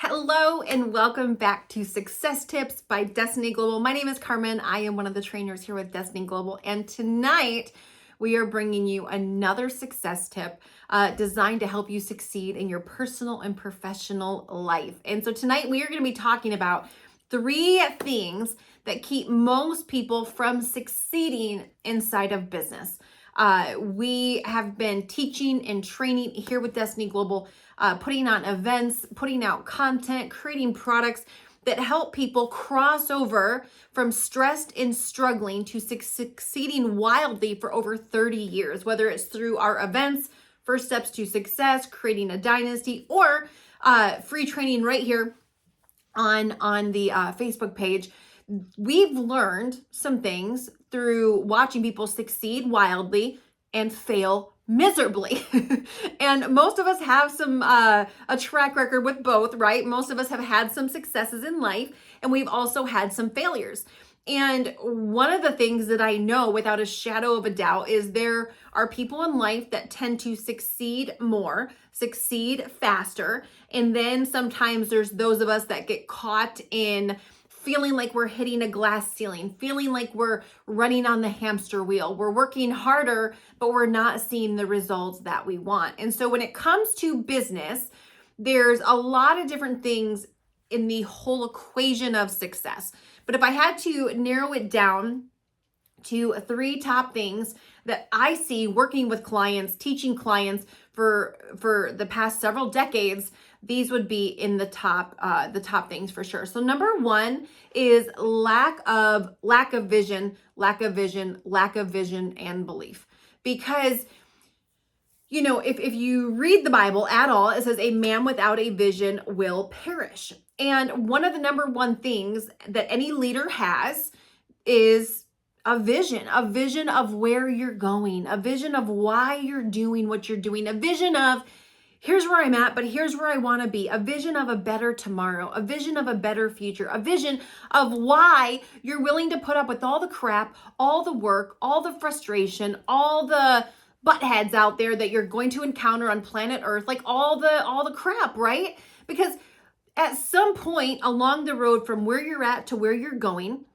Hello and welcome back to Success Tips by Destiny Global. My name is Carmen. I am one of the trainers here with Destiny Global, and tonight we are bringing you another success tip designed to help you succeed in your personal and professional life. And so tonight we are going to be talking about 3 things that keep most people from succeeding inside of business. We have been teaching and training here with Destiny Global, putting on events, putting out content, creating products that help people cross over from stressed and struggling to succeeding wildly for over 30 years, whether it's through our events, First Steps to Success, Creating a Dynasty, or free training right here on the Facebook page. We've learned some things through watching people succeed wildly and fail miserably. And most of us have some a track record with both, right? Most of us have had some successes in life, and we've also had some failures. And one of the things that I know without a shadow of a doubt is there are people in life that tend to succeed more, succeed faster. And then sometimes there's those of us that get caught in feeling like we're hitting a glass ceiling, feeling like we're running on the hamster wheel. We're working harder, but we're not seeing the results that we want. And so when it comes to business, there's a lot of different things in the whole equation of success. But if I had to narrow it down to 3 top things that I see working with clients, teaching clients for the past several decades, these would be in the top things for sure. So number 1 is lack of vision, and belief. Because if you read the Bible at all, it says a man without a vision will perish. And one of the number 1 things that any leader has is a vision of where you're going, a vision of why you're doing what you're doing, a vision of here's where I'm at, but here's where I want to be, a vision of a better tomorrow, a vision of a better future, a vision of why you're willing to put up with all the crap, all the work, all the frustration, all the butt heads out there that you're going to encounter on planet Earth, like all the crap, right? Because at some point along the road from where you're at to where you're going,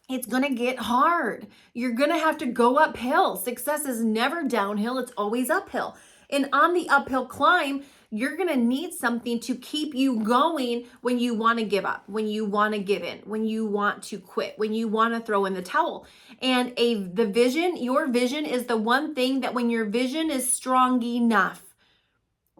it's going to get hard. You're going to have to go uphill. Success is never downhill. It's always uphill. And on the uphill climb, you're going to need something to keep you going when you want to give up, when you want to give in, when you want to quit, when you want to throw in the towel. And your vision is the one thing that when your vision is strong enough,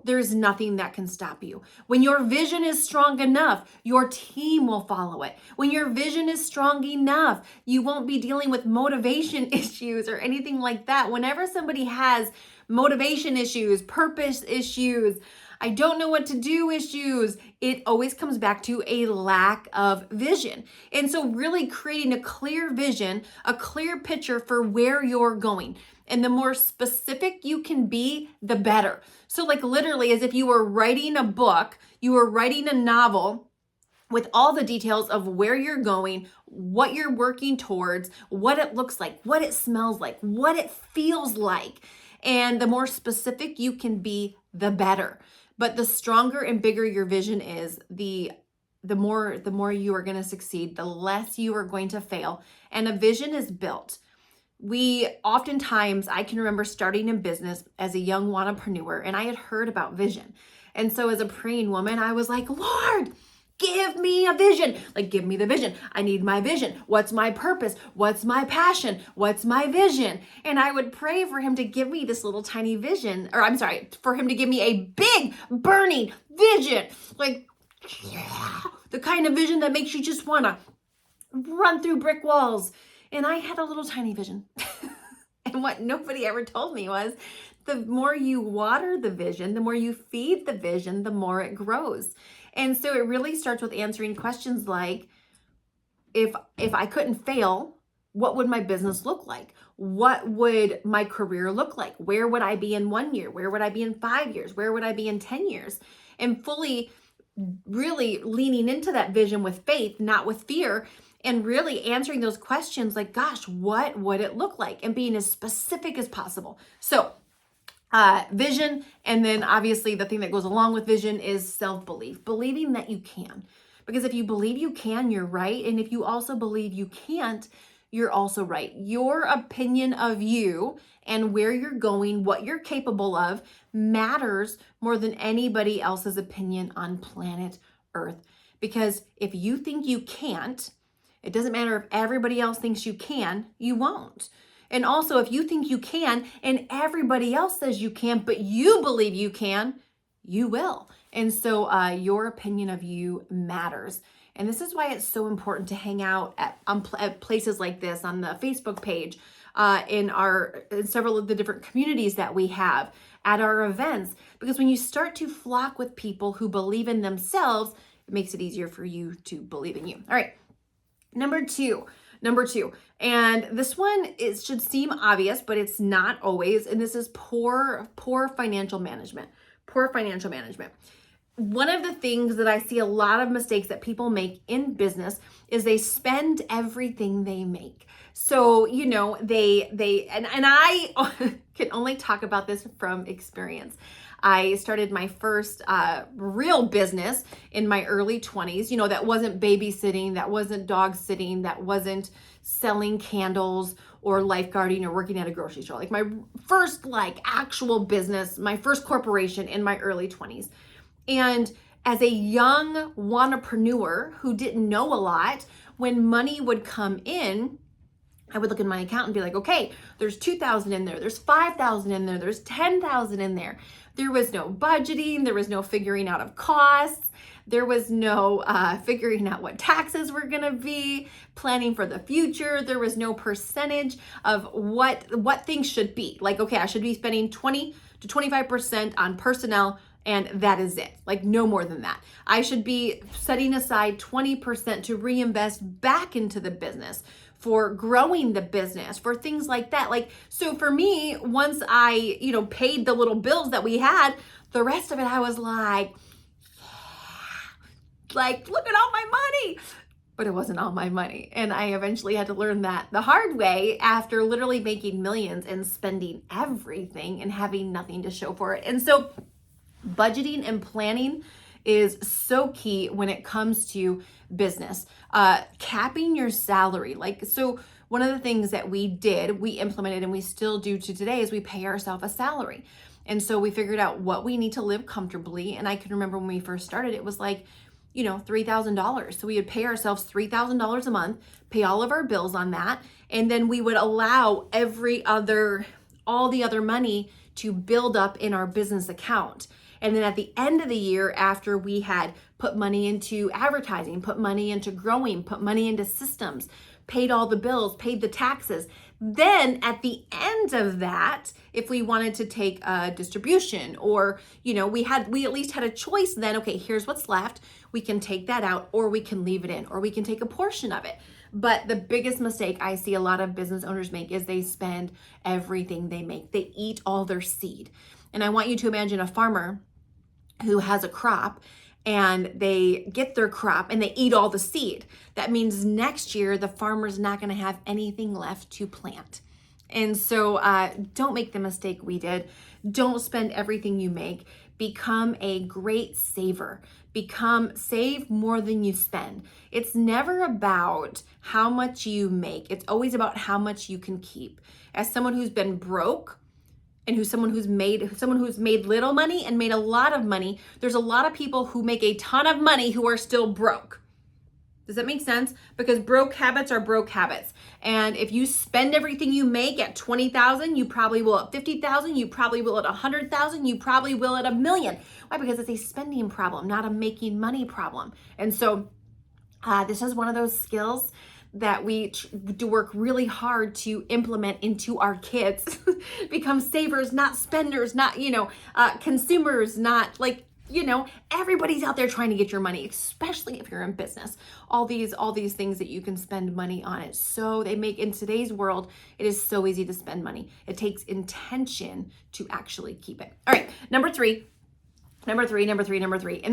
there's nothing that can stop you. When your vision is strong enough, your team will follow it. When your vision is strong enough, you won't be dealing with motivation issues or anything like that. Whenever somebody has motivation issues, purpose issues, I don't know what to do issues, it always comes back to a lack of vision. And so really creating a clear vision, a clear picture for where you're going. And the more specific you can be, the better. So like literally as if you were writing a book, you were writing a novel with all the details of where you're going, what you're working towards, what it looks like, what it smells like, what it feels like. And the more specific you can be, the better. But the stronger and bigger your vision is, the more you are going to succeed, the less you are going to fail. And a vision is built. I can remember starting in business as a young entrepreneur, and I had heard about vision. And so as a praying woman, I was like, Lord, give me a vision. Like, give me the vision. I need my vision. What's my purpose? What's my passion? What's my vision? And I would pray for him to give me this little tiny vision, for him to give me a big burning vision. Like, the kind of vision that makes you just want to run through brick walls. And I had a little tiny vision. And what nobody ever told me was the more you water the vision, the more you feed the vision, the more it grows. And so it really starts with answering questions like, if I couldn't fail, what would my business look like? What would my career look like? Where would I be in 1 year? Where would I be in 5 years? Where would I be in 10 years? And fully really leaning into that vision with faith, not with fear, and really answering those questions like, gosh, what would it look like? And being as specific as possible. So Vision, and then obviously the thing that goes along with vision is self-belief, believing that you can. Because if you believe you can, you're right. And if you also believe you can't, you're also right. Your opinion of you and where you're going, what you're capable of, matters more than anybody else's opinion on planet Earth. Because if you think you can't, it doesn't matter if everybody else thinks you can, you won't. And also, if you think you can and everybody else says you can't, but you believe you can, you will. And so your opinion of you matters. And this is why it's so important to hang out at places like this, on the Facebook page, in several of the different communities that we have, at our events. Because when you start to flock with people who believe in themselves, it makes it easier for you to believe in you. All right, number two. And this one, it should seem obvious, but it's not always. And this is poor financial management. Poor financial management. One of the things that I see a lot of mistakes that people make in business is they spend everything they make. So, you know, and I can only talk about this from experience. I started my first real business in my early 20s, you know, that wasn't babysitting, that wasn't dog sitting, that wasn't selling candles or lifeguarding or working at a grocery store. Like my first actual business, my first corporation in my early 20s. And as a young wantrepreneur who didn't know a lot, when money would come in, I would look at my account and be like, okay, there's 2,000 in there, there's 5,000 in there, there's 10,000 in there. There was no budgeting, there was no figuring out of costs, there was no figuring out what taxes were gonna be, planning for the future. There was no percentage of what things should be. Like, okay, I should be spending 20 to 25% on personnel, and that is it. Like, no more than that. I should be setting aside 20% to reinvest back into the business, for growing the business, for things like that. Like, so for me, once I, paid the little bills that we had, the rest of it, I was like, look at all my money. But it wasn't all my money. And I eventually had to learn that the hard way after literally making millions and spending everything and having nothing to show for it. And so budgeting and planning is so key when it comes to business. Capping your salary. So one of the things that we implemented, and we still do to today, is we pay ourselves a salary. And so we figured out what we need to live comfortably. And I can remember when we first started, it was $3,000. So we would pay ourselves $3,000 a month, pay all of our bills on that. And then we would allow all the other money to build up in our business account. And then at the end of the year, after we had put money into advertising, put money into growing, put money into systems, paid all the bills, paid the taxes, then at the end of that, if we wanted to take a distribution, or, we at least had a choice then, okay, here's what's left. We can take that out, or we can leave it in, or we can take a portion of it. But the biggest mistake I see a lot of business owners make is they spend everything they make. They eat all their seed. And I want you to imagine a farmer who has a crop, and they get their crop and they eat all the seed. That means next year the farmer's not going to have anything left to plant. And so don't make the mistake we did. Don't spend everything you make. Become a great saver. Save more than you spend. It's never about how much you make. It's always about how much you can keep. As someone who's been broke, and someone who's made little money and made a lot of money, there's a lot of people who make a ton of money who are still broke. Does that make sense? Because broke habits are broke habits. And if you spend everything you make at 20,000, you probably will at 50,000, you probably will at 100,000, you probably will at 1,000,000. Why? Because it's a spending problem, not a making money problem. And so this is one of those skills that we do work really hard to implement into our kids. Become savers, not spenders, not, consumers, not everybody's out there trying to get your money, especially if you're in business. All these things that you can spend money on it. So they make, in today's world, it is so easy to spend money. It takes intention to actually keep it. All right, number three. And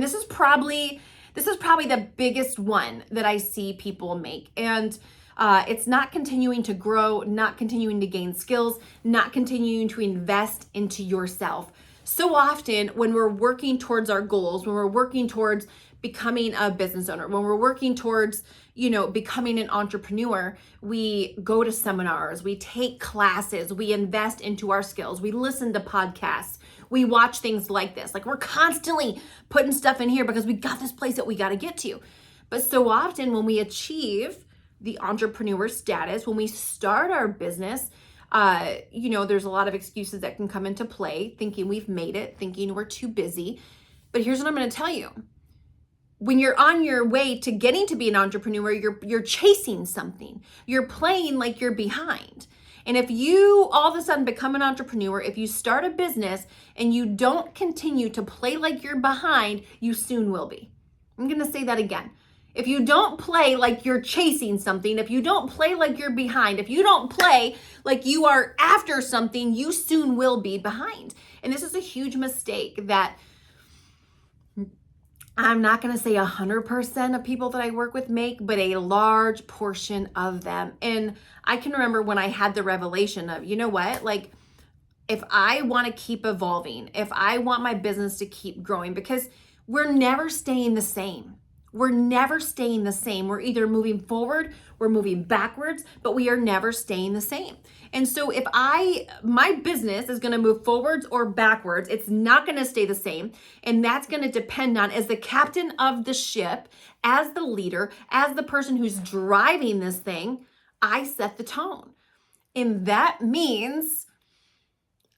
this is probably the biggest one that I see people make. And It's not continuing to grow, not continuing to gain skills, not continuing to invest into yourself. So often when we're working towards our goals, when we're working towards becoming a business owner, when we're working towards, becoming an entrepreneur, we go to seminars, we take classes, we invest into our skills, we listen to podcasts, we watch things like this. Like, we're constantly putting stuff in here because we got this place that we got to get to. But so often when we achieve the entrepreneur status, when we start our business, there's a lot of excuses that can come into play, thinking we've made it, thinking we're too busy. But here's what I'm going to tell you. When you're on your way to getting to be an entrepreneur, you're chasing something. You're playing like you're behind. And if you all of a sudden become an entrepreneur, if you start a business and you don't continue to play like you're behind, you soon will be. I'm going to say that again. If you don't play like you're chasing something, if you don't play like you're behind, if you don't play like you are after something, you soon will be behind. And this is a huge mistake that I'm not going to say 100% of people that I work with make, but a large portion of them. And I can remember when I had the revelation of, you know what, like, if I want to keep evolving, if I want my business to keep growing, because we're never staying the same. We're never staying the same. We're either moving forward, we're moving backwards, but we are never staying the same. And so if my business is going to move forwards or backwards, it's not going to stay the same. And that's going to depend on, as the captain of the ship, as the leader, as the person who's driving this thing, I set the tone. And that means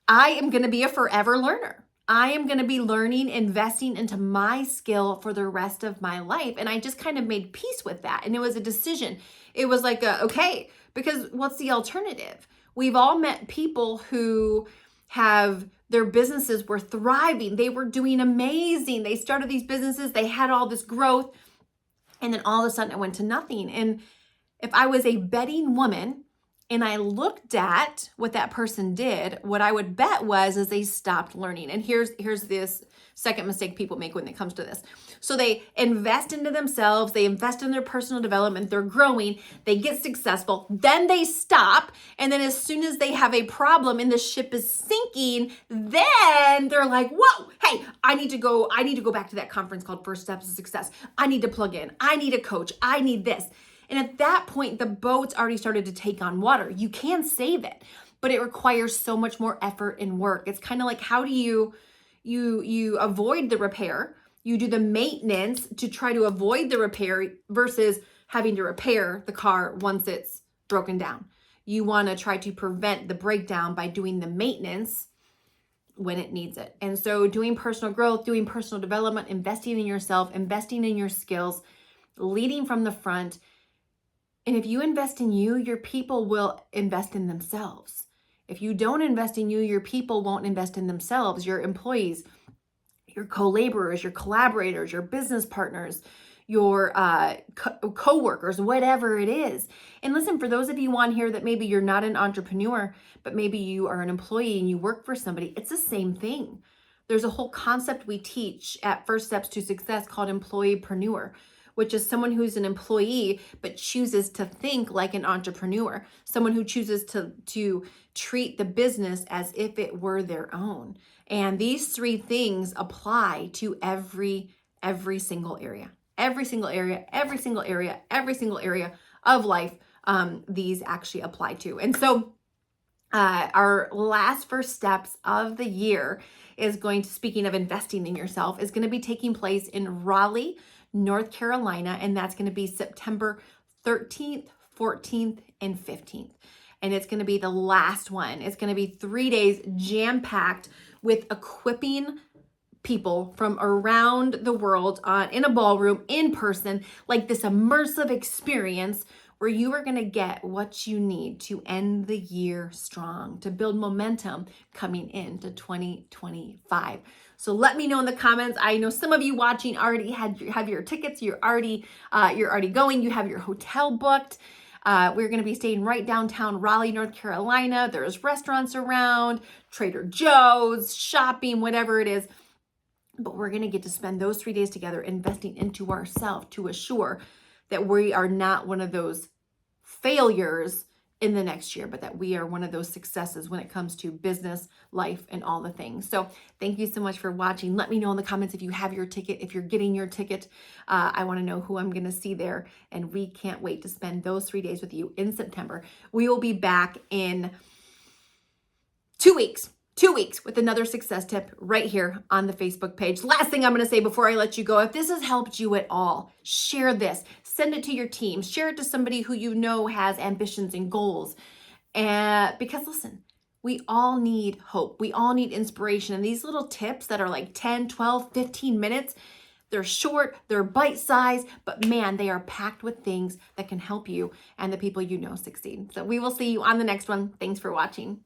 I am going to be a forever learner. I am going to be learning, investing into my skill for the rest of my life. And I just kind of made peace with that. And it was a decision. It was like, okay, because what's the alternative? We've all met people who have their businesses were thriving. They were doing amazing. They started these businesses. They had all this growth. And then all of a sudden it went to nothing. And if I was a betting woman, and I looked at what that person did, what I would bet is they stopped learning. And here's this second mistake people make when it comes to this. So they invest into themselves, they invest in their personal development, they're growing, they get successful, then they stop. And then as soon as they have a problem and the ship is sinking, then they're like, whoa, hey, I need to go back to that conference called First Steps to Success. I need to plug in, I need a coach, I need this. And at that point, the boat's already started to take on water. You can save it, but it requires so much more effort and work. It's kind of like, how do you avoid the repair? You do the maintenance to try to avoid the repair versus having to repair the car once it's broken down. You want to try to prevent the breakdown by doing the maintenance when it needs it. And so doing personal growth, doing personal development, investing in yourself, investing in your skills, leading from the front. And if you invest in you, your people will invest in themselves. If you don't invest in you, your people won't invest in themselves. Your employees, your co-laborers, your collaborators, your business partners, your co-workers, whatever it is. And listen, for those of you on here that maybe you're not an entrepreneur, but maybe you are an employee and you work for somebody, it's the same thing. There's a whole concept we teach at First Steps to Success called employeepreneur, which is someone who's an employee but chooses to think like an entrepreneur, someone who chooses to treat the business as if it were their own. And these three things apply to every single area. Every single area of life, these actually apply to. And so our last first steps of the year is speaking of investing in yourself, is going to be taking place in Raleigh, North Carolina, and that's going to be September 13th, 14th, and 15th. And it's going to be the last one. It's going to be 3 days jam-packed with equipping people from around the world in a ballroom, in person, like this immersive experience where you are going to get what you need to end the year strong, to build momentum coming into 2025. So let me know in the comments. I know some of you watching already have your tickets. You're already going. You have your hotel booked. We're going to be staying right downtown Raleigh, North Carolina. There's restaurants around, Trader Joe's, shopping, whatever it is. But we're going to get to spend those 3 days together investing into ourselves to assure that we are not one of those failures in the next year, but that we are one of those successes when it comes to business, life, and all the things. So thank you so much for watching. Let me know in the comments if you have your ticket, if you're getting your ticket. I want to know who I'm going to see there. And we can't wait to spend those 3 days with you in September. We will be back in 2 weeks. 2 weeks with another success tip right here on the Facebook page. Last thing I'm going to say before I let you go, if this has helped you at all, share this, send it to your team, share it to somebody who you know has ambitions and goals. Because listen, we all need hope. We all need inspiration. And these little tips that are like 10, 12, 15 minutes, they're short, they're bite-sized, but man, they are packed with things that can help you and the people you know succeed. So we will see you on the next one. Thanks for watching.